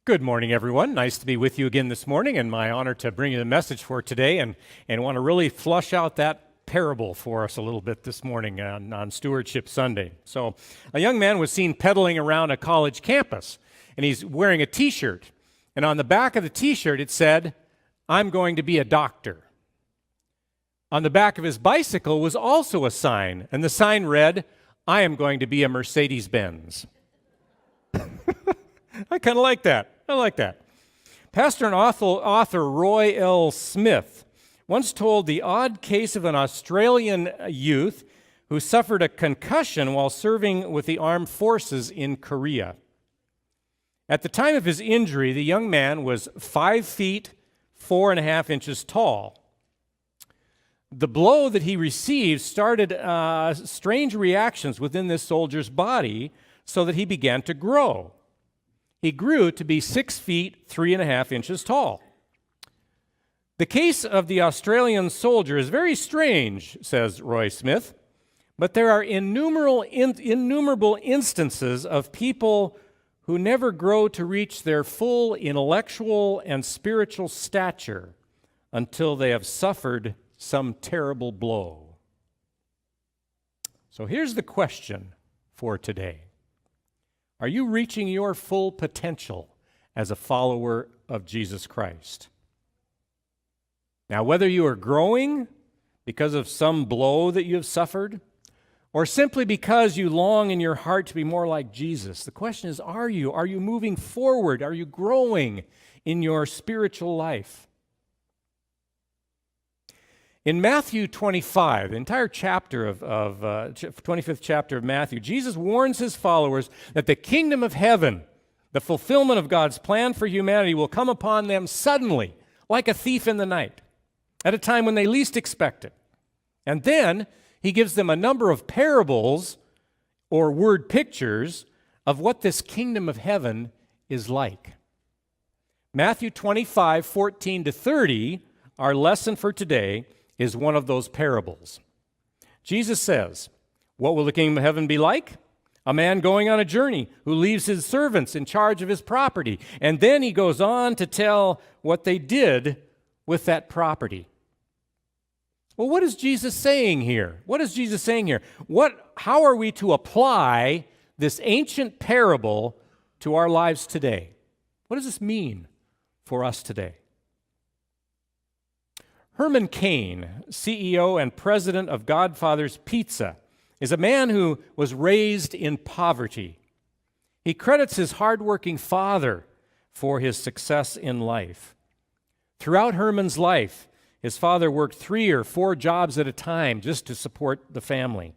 Good morning, everyone. Nice to be with you again this morning, and my honor to bring you the message for today and want to really flush out that parable for us a little bit this morning on Stewardship Sunday. So a young man was seen pedaling around a college campus, and he's wearing a T-shirt. And on the back of the T-shirt, it said, "I'm going to be a doctor." On the back of his bicycle was also a sign, and the sign read, "I am going to be a Mercedes-Benz." I kind of like that. I like that. Pastor and author Roy L. Smith once told the odd case of an Australian youth who suffered a concussion while serving with the armed forces in Korea. At the time of his injury, the young man was 5 feet, 4.5 inches tall. The blow that he received started strange reactions within this soldier's body so that he began to grow. He grew to be 6 feet, 3.5 inches tall. The case of the Australian soldier is very strange, says Roy Smith, but there are innumerable instances of people who never grow to reach their full intellectual and spiritual stature until they have suffered some terrible blow. So here's the question for today. Are you reaching your full potential as a follower of Jesus Christ? Now, whether you are growing because of some blow that you have suffered, or simply because you long in your heart to be more like Jesus, the question is, are you? Are you moving forward? Are you growing in your spiritual life? In Matthew 25, the entire chapter of 25th chapter of Matthew, Jesus warns his followers that the kingdom of heaven, the fulfillment of God's plan for humanity, will come upon them suddenly, like a thief in the night, at a time when they least expect it. And then he gives them a number of parables or word pictures of what this kingdom of heaven is like. Matthew 25, 14 to 30, our lesson for today, is one of those parables. Jesus says, "What will the kingdom of heaven be like? A man going on a journey who leaves his servants in charge of his property." And then he goes on to tell what they did with that property. Well, what is Jesus saying here? What is Jesus saying here? How are we to apply this ancient parable to our lives today? What does this mean for us today? Herman Cain, CEO and president of Godfather's Pizza, is a man who was raised in poverty. He credits his hardworking father for his success in life. Throughout Herman's life, his father worked 3 or 4 jobs at a time just to support the family.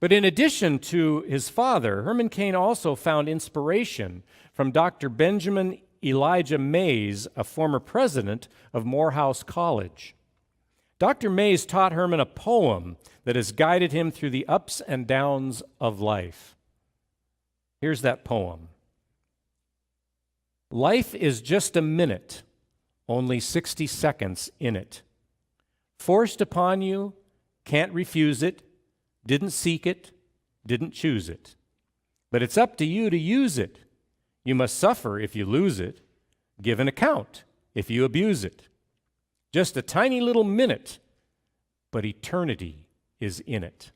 But in addition to his father, Herman Cain also found inspiration from Dr. Benjamin Elijah Mays, a former president of Morehouse College. Dr. Mays taught Herman a poem that has guided him through the ups and downs of life. Here's that poem. "Life is just a minute, only 60 seconds in it. Forced upon you, can't refuse it, didn't seek it, didn't choose it. But it's up to you to use it. You must suffer if you lose it, give an account if you abuse it. Just a tiny little minute, but eternity is in it."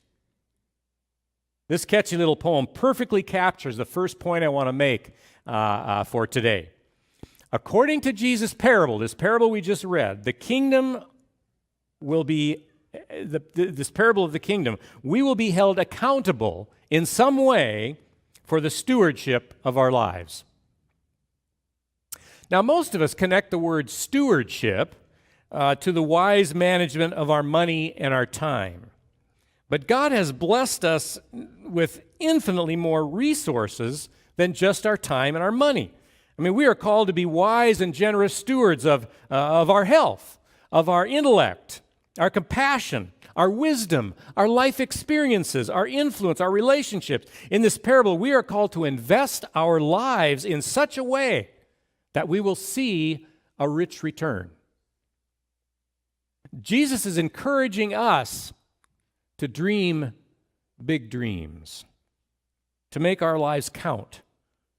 This catchy little poem perfectly captures the first point I want to make for today. According to Jesus' parable, this parable we just read, the kingdom will be, this parable of the kingdom, we will be held accountable in some way for the stewardship of our lives. Now, most of us connect the word stewardship to the wise management of our money and our time. But God has blessed us with infinitely more resources than just our time and our money. I mean, we are called to be wise and generous stewards of our health, of our intellect, our compassion, our wisdom, our life experiences, our influence, our relationships. In this parable, we are called to invest our lives in such a way that we will see a rich return. Jesus is encouraging us to dream big dreams, to make our lives count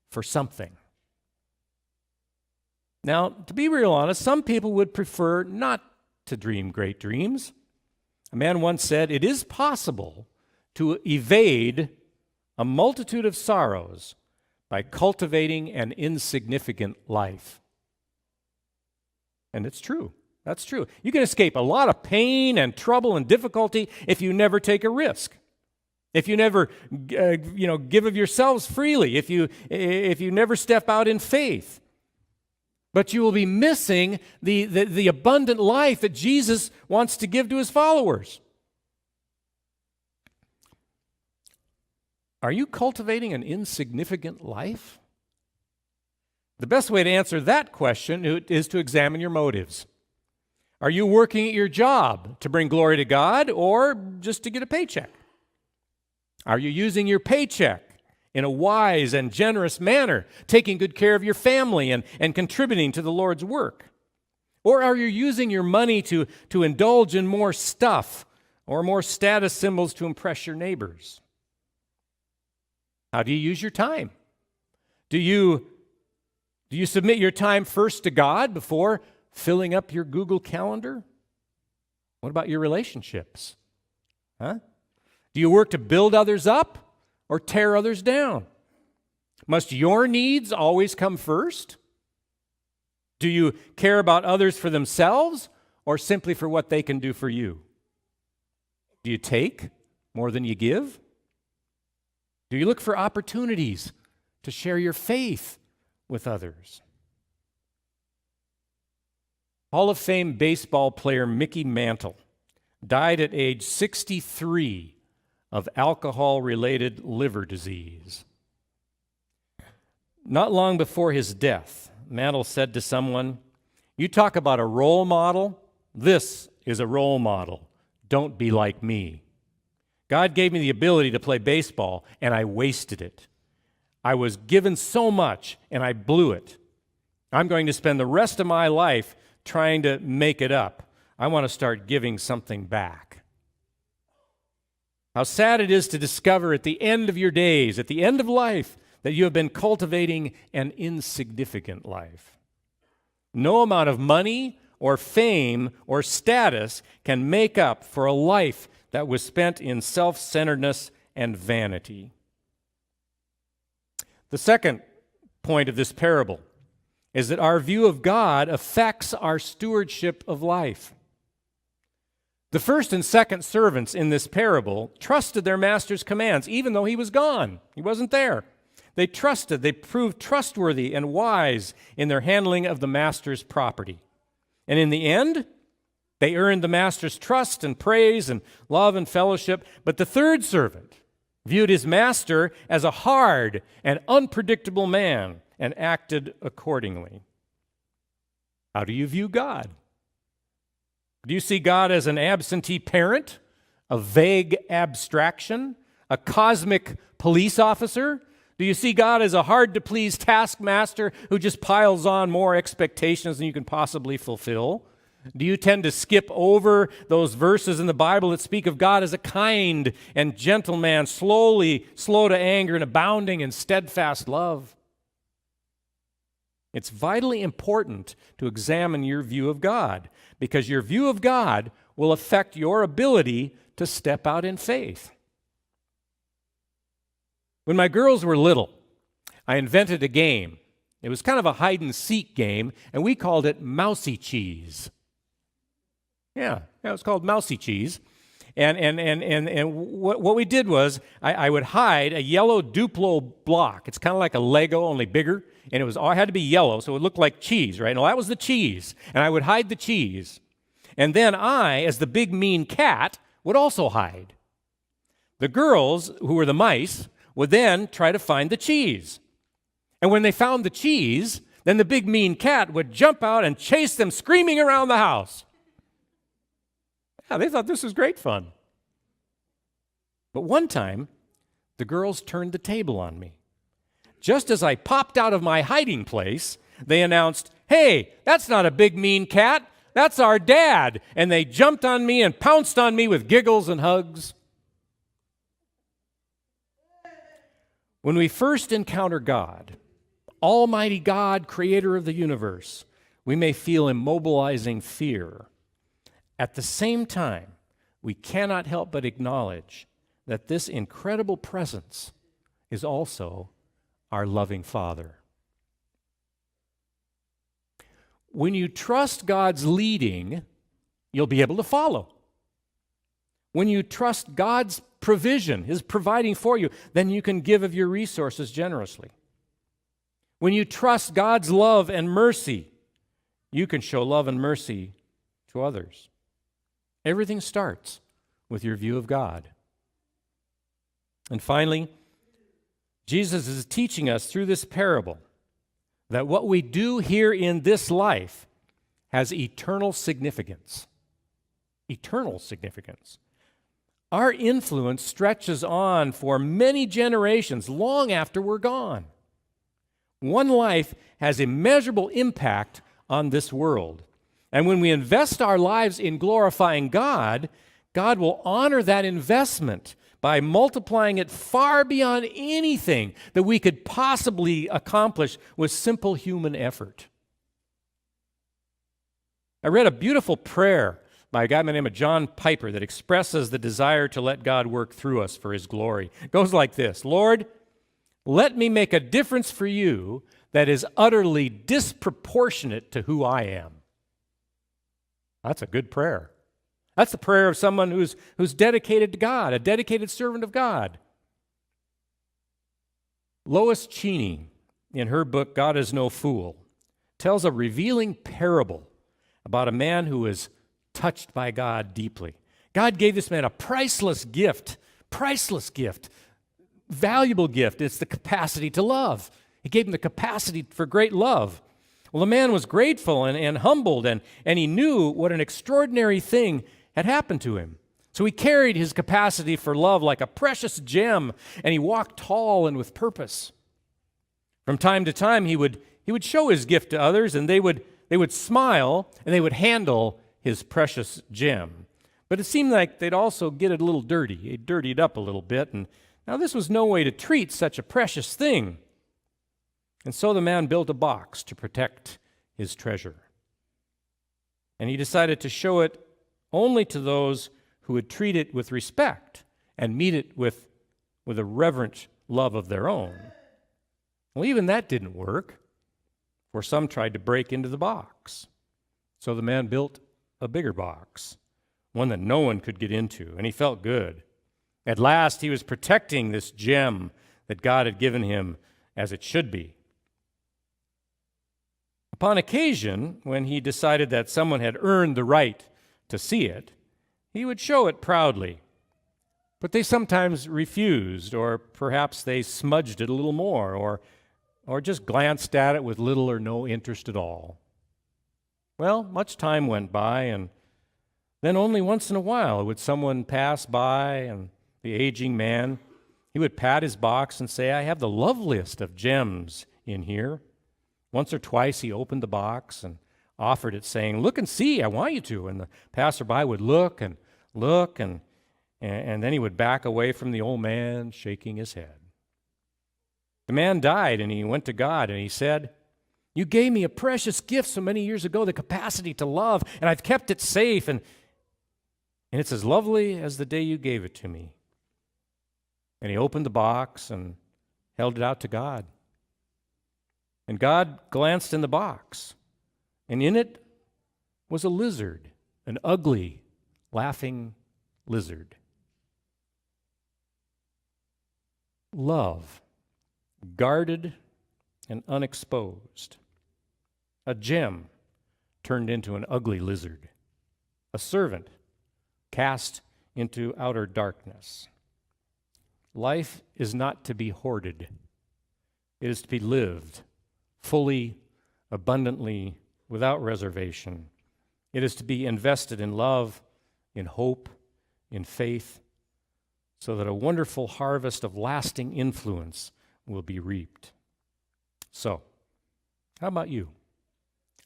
for something. Now, to be real honest, some people would prefer not to dream great dreams. A man once said, "It is possible to evade a multitude of sorrows by cultivating an insignificant life." And it's true. That's true. You can escape a lot of pain and trouble and difficulty if you never take a risk. If you never give of yourselves freely, if you never step out in faith. But you will be missing the abundant life that Jesus wants to give to his followers. Are you cultivating an insignificant life? The best way to answer that question is to examine your motives. Are you working at your job to bring glory to God or just to get a paycheck? Are you using your paycheck in a wise and generous manner, taking good care of your family and contributing to the Lord's work? Or are you using your money to indulge in more stuff or more status symbols to impress your neighbors? How do you use your time? Do you submit your time first to God before filling up your Google Calendar? What about your relationships? Do you work to build others up or tear others down? Must your needs always come first? Do you care about others for themselves or simply for what they can do for you? Do you take more than you give? Do you look for opportunities to share your faith with others? Hall of Fame baseball player Mickey Mantle died at age 63 of alcohol-related liver disease. Not long before his death, Mantle said to someone, "You talk about a role model? This is a role model. Don't be like me. God gave me the ability to play baseball, and I wasted it. I was given so much, and I blew it. I'm going to spend the rest of my life trying to make it up. I want to start giving something back." How sad it is to discover at the end of your days, at the end of life, that you have been cultivating an insignificant life. No amount of money or fame or status can make up for a life that was spent in self-centeredness and vanity. The second point of this parable is that our view of God affects our stewardship of life. The first and second servants in this parable trusted their master's commands, even though he was gone. He wasn't there. They trusted, they proved trustworthy and wise in their handling of the master's property. And in the end, they earned the master's trust and praise and love and fellowship. But the third servant viewed his master as a hard and unpredictable man and acted accordingly. How do you view God? Do you see God as an absentee parent, a vague abstraction, a cosmic police officer? Do you see God as a hard-to-please taskmaster who just piles on more expectations than you can possibly fulfill? Do you tend to skip over those verses in the Bible that speak of God as a kind and gentle man, slow to anger, and abounding in steadfast love? It's vitally important to examine your view of God, because your view of God will affect your ability to step out in faith. When my girls were little, I invented a game. It was kind of a hide-and-seek game, and we called it Mousy Cheese. Yeah, it was called Mousy Cheese. And what we did was I would hide a yellow Duplo block. It's kind of like a Lego, only bigger. And it had to be yellow, so it looked like cheese, right? No, that was the cheese. And I would hide the cheese. And then I, as the big mean cat, would also hide. The girls, who were the mice, would then try to find the cheese. And when they found the cheese, then the big mean cat would jump out and chase them screaming around the house. Yeah, they thought this was great fun. But one time, the girls turned the table on me. Just as I popped out of my hiding place, they announced, "Hey, that's not a big mean cat, that's our dad." And they jumped on me and pounced on me with giggles and hugs. When we first encounter God, Almighty God, creator of the universe, We may feel immobilizing fear. At the same time, we cannot help but acknowledge that this incredible presence is also our loving Father. When you trust God's leading, you'll be able to follow. When you trust God's provision, His providing for you, then you can give of your resources generously. When you trust God's love and mercy, you can show love and mercy to others. Everything starts with your view of God. And finally, Jesus is teaching us through this parable that what we do here in this life has eternal significance. Eternal significance. Our influence stretches on for many generations, long after we're gone. One life has immeasurable impact on this world. And when we invest our lives in glorifying God, God will honor that investment by multiplying it far beyond anything that we could possibly accomplish with simple human effort. I read a beautiful prayer by a guy by the name of John Piper that expresses the desire to let God work through us for His glory. It goes like this: Lord, let me make a difference for you that is utterly disproportionate to who I am. That's a good prayer. That's the prayer of someone who's dedicated to God, a dedicated servant of God. Lois Cheney, in her book, God is No Fool, tells a revealing parable about a man who was touched by God deeply. God gave this man a priceless gift, valuable gift. It's the capacity to love. He gave him the capacity for great love. Well, the man was grateful and humbled, and he knew what an extraordinary thing had happened to him. So he carried his capacity for love like a precious gem, and he walked tall and with purpose. From time to time, he would show his gift to others, and they would smile, and they would handle his precious gem. But it seemed like they'd also get it a little dirty. He dirtied up a little bit, and now this was no way to treat such a precious thing. And so the man built a box to protect his treasure. And he decided to show it only to those who would treat it with respect and meet it with a reverent love of their own. Well, even that didn't work, for some tried to break into the box. So the man built a bigger box, one that no one could get into, and he felt good. At last, he was protecting this gem that God had given him as it should be. Upon occasion, when he decided that someone had earned the right to see it, he would show it proudly. But they sometimes refused, or perhaps they smudged it a little more, or just glanced at it with little or no interest at all. Well, much time went by, and then only once in a while would someone pass by, and the aging man, he would pat his box and say, "I have the loveliest of gems in here." Once or twice he opened the box and offered it, saying, "Look and see, I want you to." And the passerby would look, and then he would back away from the old man, shaking his head. The man died, and he went to God, and he said, "You gave me a precious gift so many years ago, the capacity to love, and I've kept it safe, and it's as lovely as the day you gave it to me." And he opened the box and held it out to God. And God glanced in the box, and in it was a lizard, an ugly, laughing lizard. Love, guarded and unexposed. A gem turned into an ugly lizard. A servant cast into outer darkness. Life is not to be hoarded. It is to be lived fully, abundantly, without reservation. It is to be invested in love, in hope, in faith, so that a wonderful harvest of lasting influence will be reaped. So, how about you?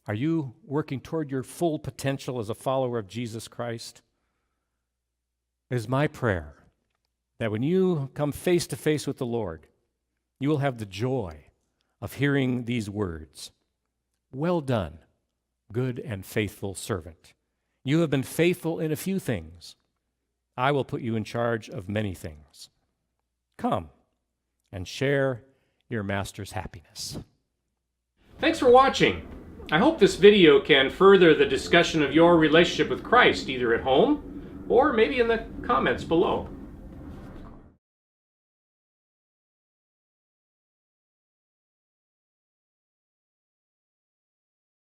Are you working toward your full potential as a follower of Jesus Christ? It is my prayer that when you come face to face with the Lord, you will have the joy of hearing these words: "Well done, good and faithful servant. You have been faithful in a few things. I will put you in charge of many things. Come and share your master's happiness." Thanks for watching. I hope this video can further the discussion of your relationship with Christ, either at home or maybe in the comments below.